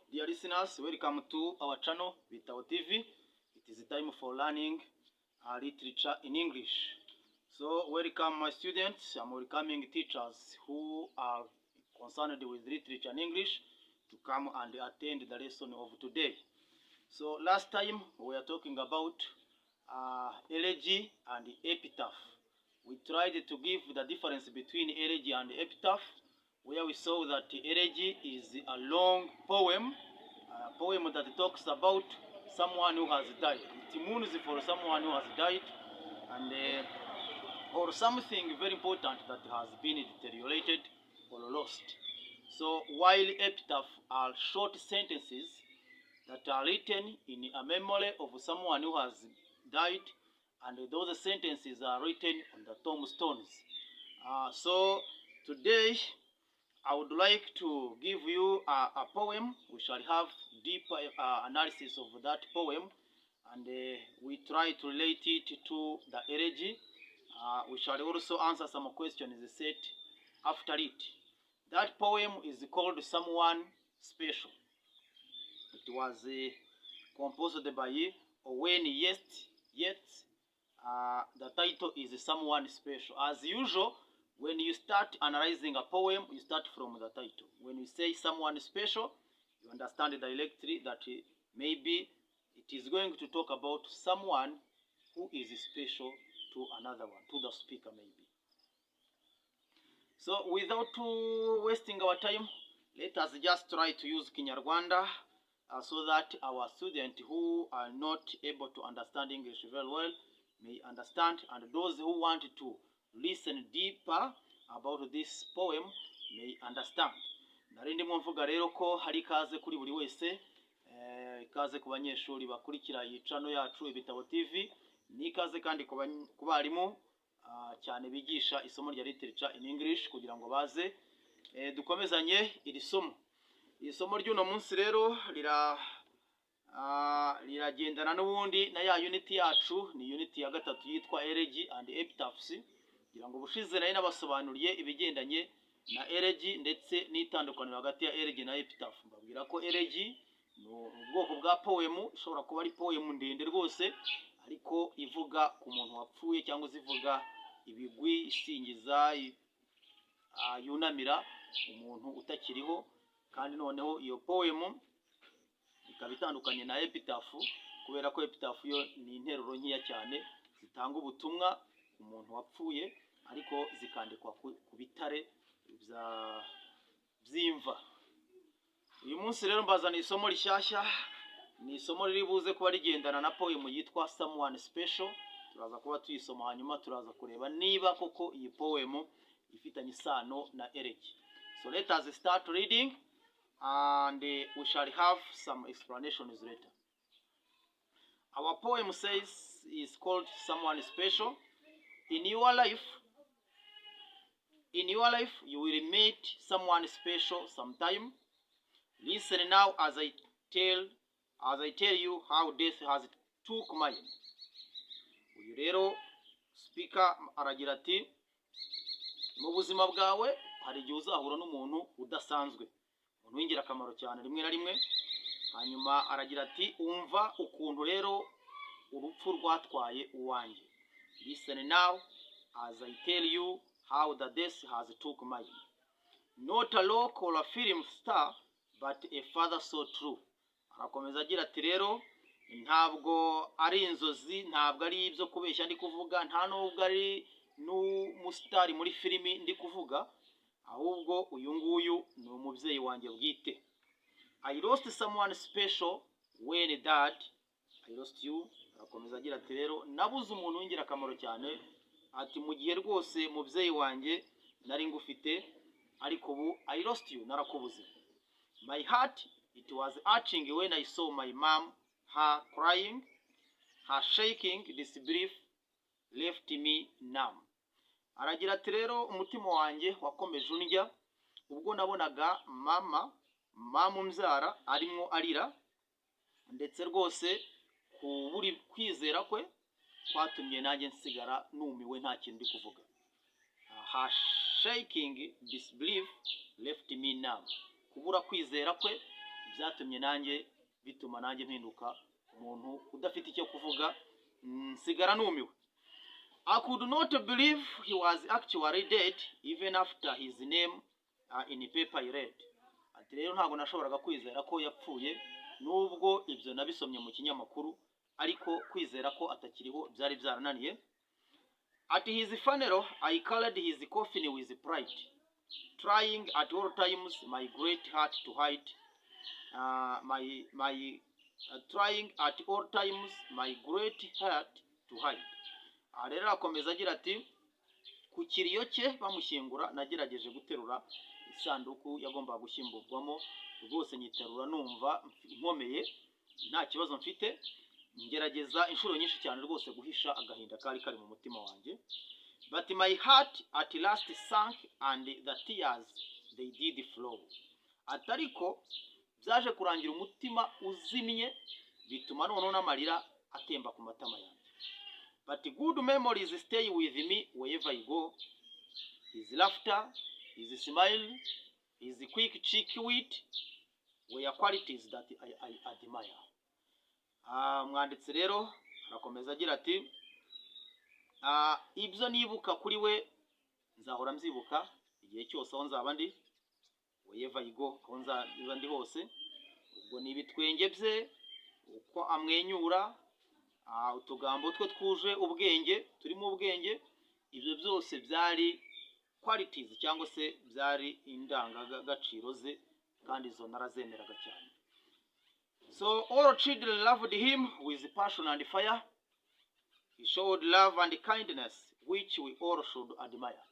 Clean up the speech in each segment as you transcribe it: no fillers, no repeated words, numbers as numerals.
Dear listeners, welcome to our channel, Bitabo TV. It is time for learning literature in English. So, welcome my students, I'm welcoming teachers who are concerned with literature in English to come and attend the lesson of today. So, last time we were talking about elegy and epitaph. We tried to give the difference between elegy and epitaph, where we saw that elegy is a long poem, a poem that talks about someone who has died. It mourns for someone who has died, and or something very important that has been deteriorated or lost. So while epitaph are short sentences that are written in a memory of someone who has died, and those sentences are written on the tombstones. So today I would like to give you a poem. We shall have deep analysis of that poem, and we try to relate it to the elegy. We shall also answer some questions set after it. That poem is called Someone Special. It was composed by Owen Yeats. The title is Someone Special. As usual, when you start analyzing a poem, you start from the title. When you say someone special, you understand directly that maybe it is going to talk about someone who is special to another one, to the speaker maybe. So without wasting our time, let us just try to use Kinyarwanda so that our students who are not able to understand English very well may understand, and those who want to listen deeper about this poem may understand. Narindi mvuga rero ko hari kaze kuri buri wese, ikaze ku banyeshuri bakurikira iyi channel yacu Ibitabo TV, ni kaze kandi ku barimu cyane bigisha isomo rya literature in English kugira ngo baze dukomezanye iri somo. Iri somo ry'uno munsi rero liragendana n'ubundi na ya unity yacu, ni unity ya gatatu yitwa elegy and epitaphs. Kugira ngo bushize nayo nabasobanuriye ibigendanye na elegy ndetse n'itandukaniro hagati ya elegy na epitaph. Mbabwira ko elegy ni ubwoko bwa poem, ishobora kuba ari poem ndende rwose ariko ivuga ku muntu wapfuye cyangwa zivuga ibigwi, isingiza, yunamira umuntu utakiriho. Kandi noneho iyo poem ikaba itandukanye na epitaph, kubera ko epitaph yo ni interuro nkiya cyane zitanga ubutumwa ku muntu wapfuye ariko zikandikwa ku bitare by'imva. Uyu munsi rero mbazana isomo rishyashya, ni isomo riri buze kuba rigendana na poem yitwa Someone Special. Turaza kuba tuyisoma hanyuma turaza kureba niba koko iyi poem ifitanye isano na elegy. So let us start reading, and we shall have some explanations later. Our poem is called Someone Special. In your life, you will meet someone special sometime. Listen now as I tell you how death has took mine. Uyu rero speaker aragira ati, mu buzima bwawe hari igihe uzahura n'umuntu udasanzwe, umuntu w'ingirakamaro cyane rimwe na rimwe. Hanyuma aragira ati, umva ukuntu rero urupfu rwatwaye uwanjye. Listen now as I tell you how the death has took mine. Not a rock or a film star, but a father so true. Arakomeza agira ati rero ntabwo ari inzozi, ntabwo ari ibyo kubeshya ndi kuvuga, nta nubwo ari n'umusitari muri filimi ndi kuvuga, ahubwo uyu nguyu ni umubyeyi wanjye bwite. I lost someone special when dad I lost you. Arakomeza agira ati rero nabuze umuntu w'ingirakamaro cyane, ati mu gihe rwose mubyeyi wanjye nari ngufite ariko ubu I lost you, narakubuze. My heart, it was aching when I saw my mom, her crying, her shaking disbelief left me numb. Aragira ati rero umutima wanjye wakomeje undya ubwo nabonaga mama umbyara arimo arira, ndetse rwose kuburi kwizera kwe kwatumye nanjye nsigara numiwe nta kintu ndi kuvuga. Her shaking disbelief left me numb. Kubura kwizera kwe byatumye nanjye bituma nanjye mpinduka umuntu udafite icyo kuvuga, nsigara numiwe. I could not believe he was actually dead even after his name in the paper I read. Ati rero ntabwo nashoboraga kwizera ko yapfuye nubwo ibyo nabisomye mu kinyamakuru, ariko kwizera ko atakiriho byari byarananiye. At his funeral, I carried his coffin with pride, trying at all times my great heart to hide trying at all times my great heart to hide. Rero akomeza agira ati ku kiriyo cye bamushyingura nagerageje guterura isanduku yagombaga gushyingurwamo, rwose nyiterura numva nkomeye nta kibazo mfite, ngerageza inshuro nyinshi cyane rwose guhisha agahinda kari kari mu mutima wanjye. But my heart at last sank and the tears they did flow. Atariko byaje kurangira umutima uzimye, bituma noneho n'amarira atemba ku matama yanjye. But good memories stay with me wherever I go. His laughter, his smile, his quick cheek wit were qualities that I admire. Mwanditsi rero arakomeza agira ati ibyo nibuka kuri we nzahora mzibuka igihe cyose aho nzaba ndi, wherever I go, aho nzaba ndi hose. Ubwo ni ibitwenge bye, uko amwenyura, utugambo twe twuje ubwenge, turimo ubwenge, ibyo byose byari qualities cyangwa se byari indangagaciro ze, kandi izo narazemeraga cyane. So all children loved him with passion and fire. He showed love and kindness which we all should admire.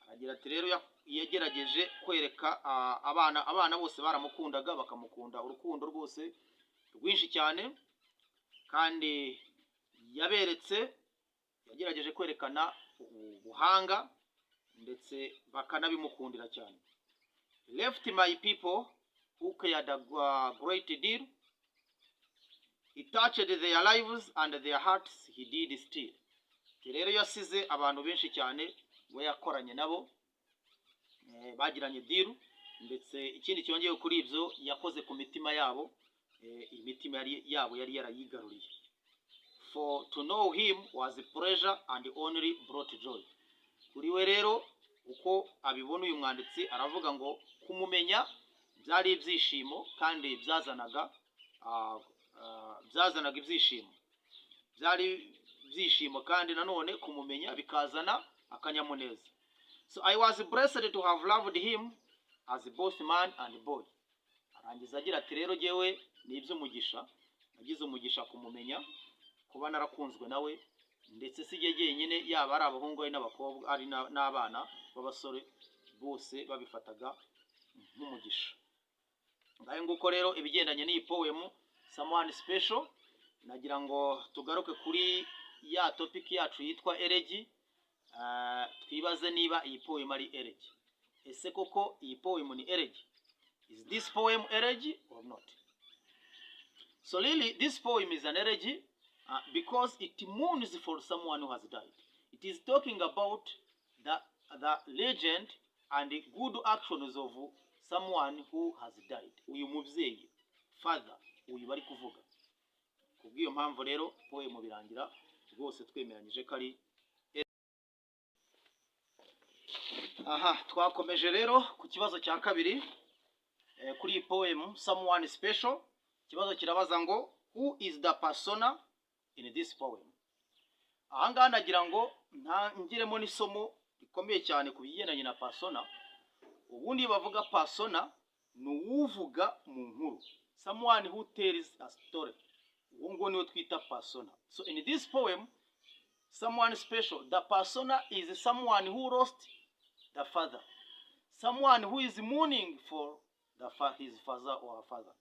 Aragira ati rero yagerageje kwereka abana bose baramukundaga, bakamukunda urukundo rwose rwinshi cyane, kandi yagerageje kwerekana ubuhanga ndetse bakanabimukundira cyane. He left my people who cared a great deal. He touched their lives and their hearts he did still. Rero yasize abantu benshi cyane we yakoranye nabo, bagiranye deal, ndetse ikindi cyongeye kuri ibyo yakoze ku mitima yabo, imitima yabo yari yarayigaruriye. For to know him was a pleasure and only brought joy. Kuri we rero uko abibona uyu mwanditsi aravuga ngo kumumenya byari ibyishimo kandi byazanaga ibyishimo, byari ibyishimo kandi nanone kumumenya bikazana akanyamuneza. So I was blessed to have loved him as both man and boy. Arangiza agira ati rero jewe ni iby'umugisha, nagize umugisha kumumenya, kuba narakunzwe nawe, ndetse sije jyenyine yaba ari abahungu ari n'abakobwa ari n'abana b'abasore bose babifataga nk'umugisha. Ngaye nguko rero ibigendanye n'iyi poem Someone Special, nagira ngo tugaruke kuri ya topic yacu yitwa elegy. Twibaze niba iyi poem ari elegy. Ese koko iyi poem ni elegy? Is this poem elegy or not? So really this poem is an elegy because it mourns for someone who has died. It is talking about the legend and the good actions of someone who has died. Uyu mubyeyi, father, uyu bari kuvuga. Kubwiyo mpamvu rero poem birangira rwose twemeranyije kari. Twakomeje rero ku kibazo cya kabiri kuri poem Someone Special. Kibazo kirabaza ngo who is the persona in this poem? Ahangaha nagira ngo ntangiremo n'isomo rikomeye cyane ku bigendanye na persona. Ubundi bavuga persona ni uwuvuga mu nkuru, someone who tells a story. Uwo ngo niwe twita persona. So in this poem Someone Special, the persona is someone who lost the father, someone who is mourning for his father or her father.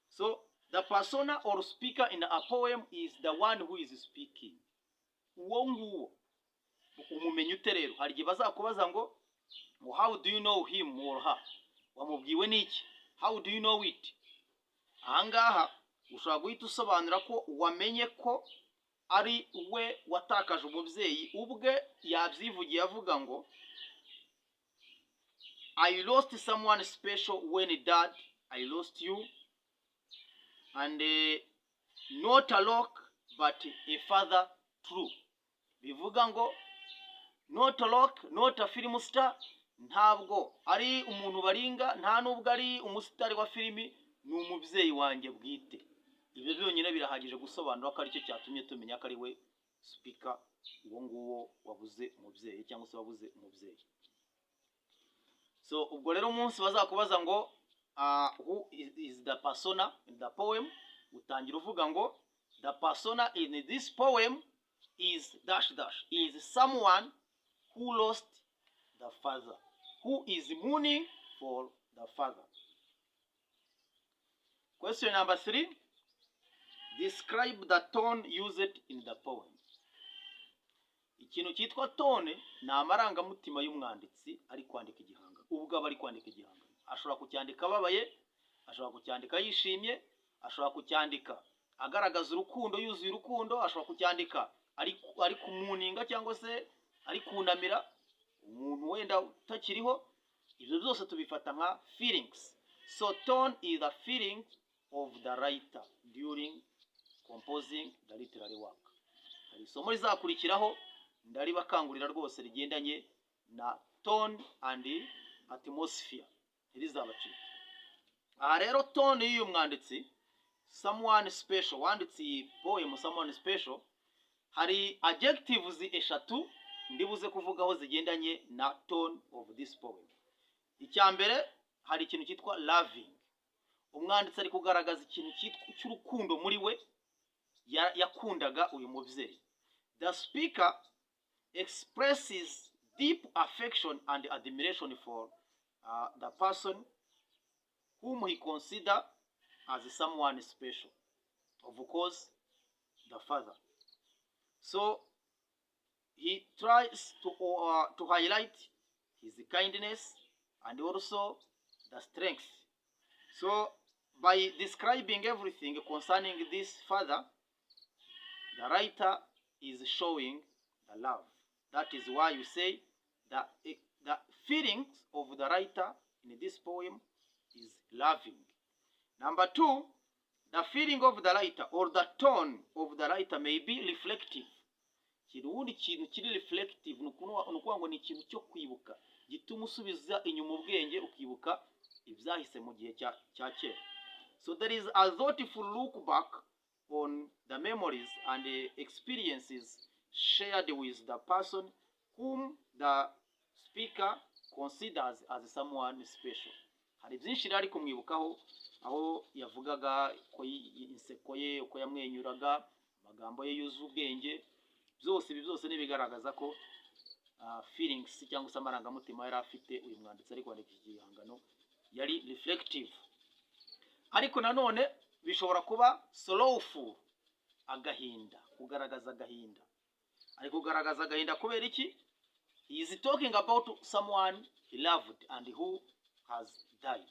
So the persona or speaker in a poem is the one who is speaking. Uwo nguwo umumenye ute rero? Hari igihe bazakubaza ngo how do you know him or her? Wamubwiwe n'iki? How do you know it? Ahangaha ushobora guhita usobanura ko wamenye ko ari we watakaje umubyeyi, ubwe yabyivugiye avuga ngo I lost someone special when dad I lost you, and not a rock but a father true. Bivuga ngo not a rock, not a film star, ntabwo ari umuntu baringa, nta nubwo ari umusitari wa filimi, ni umubyeyi wanjye bwite. Ibyo byonyine birahagije gusobanura ko aricyo cyatumye tumenya ko ari we speaker, uwo nguwo wabuze umubyeyi cyangwa se wabuze umubyeyi. So ubwo rero umunsi bazakubaza ngo who is the persona in the poem, utangira uvuga ngo the persona in this poem is dash dash, is someone who lost the father, who is mourning for the father. Question number 3. Describe the tone used in the poem. Ikintu cyitwa tone ni amarangamutima y'umwanditsi ari kwandika igihangano. Ubwo aba ari kwandika igihangano, ashobora kucyandika ababaye, ashobora kucyandika yishimye, ashobora kucyandika agaragaza urukundo, yuzuye urukundo, ashobora kucyandika ari kumuninga cyangwa se ari kunamira umuntu wenda utakiriho. Ibyo byose tubifata nka feelings. So tone is the feeling of the writer during composing the literary work. Hari isomo rizakurikiraho ndaribakangurira rwose rigendanye na tone and atmosphere, ntirizabacika. Aha rero tone y'uyu mwanditsi someone special, wanditse iyi poem someone special, hari adjectives eshatu ndibuze kuvugaho zigendanye na tone of this poem. Icya mbere hari ikintu cyitwa loving. Umwanditsi ari kugaragaza ikintu cy'urukundo muri we yakundaga uyu mubyeyi. The speaker expresses deep affection and admiration for the person whom he considers as someone special, of course the father. So he tries to highlight his kindness and also the strength. So by describing everything concerning this father, the writer is showing the love. That is why you say that the feelings of the writer in this poem is loving. Number 2, the feeling of the writer or the tone of the writer may be reflective. Kirundi kintu kiri reflective nukuvuga ngo ni ikintu cyo kwibuka, gituma usubiza inyuma ubwenge ukibuka ibyahise mu gihe cya kera. So there is a thoughtful look back on the memories and the experiences shared with the person whom the speaker considers as someone special. Hari byinshi rari kumwibukaho, aho yavugaga ko inseko ye, uko yamwenyuraga, amagambo ye yuzuye ubwenge, byose nibigaragaza ko feelings cyangwa se amarangamutima yari afite uyu mwanditsi ari kwandika igihangano yari reflective. Ariko nanone bishobora kuba slowful, agahinda, kugaragaza agahinda. Ari kugaragaza agahinda kubera iki? He is talking about someone he loved and who has died.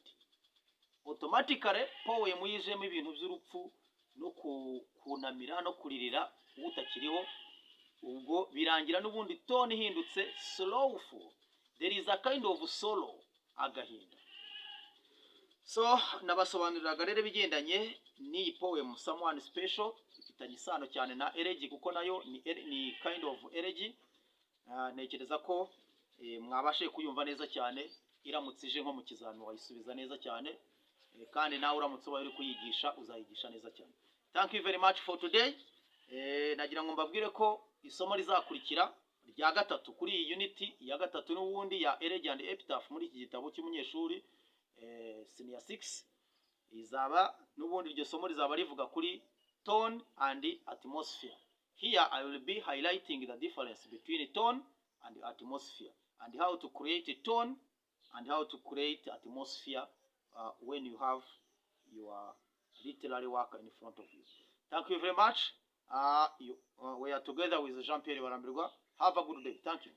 Automatically poem yijemo ibintu by'urupfu no kunamira no kuririra utakiriho, ubwo birangira n'ubundi tone ihindutse slowful. There is a kind of sorrow, agahinda. So nabasobanuriraga rero bigendanye n'iyi poem someone special, ifitanye isano cyane na elegy kuko nayo ni kind of elegy. Ntekereza ko mwabashe kuyumva neza cyane, iramutse ije nko mu kizamini wayisubiza neza cyane, kandi nawe uramutse uri kuyigisha uzayigisha neza cyane. Thank you very much for today. Nagira ngo mbabwire ko isomo rizakurikira rya gatatu kuri iyi unity ya gatatu n'ubundi ya elegy and epitaph muri iki gitabo cy'umunyeshuri senior 6 izaba n'ubundi iryo somo rizaba rivuga kuri tone and atmosphere. Here I will be highlighting the difference between tone and atmosphere and how to create a tone and how to create atmosphere when you have your literary work in front of you. Thank you very much. We are together with Jean-Pierre Barambirwa. Have a good day. Thank you.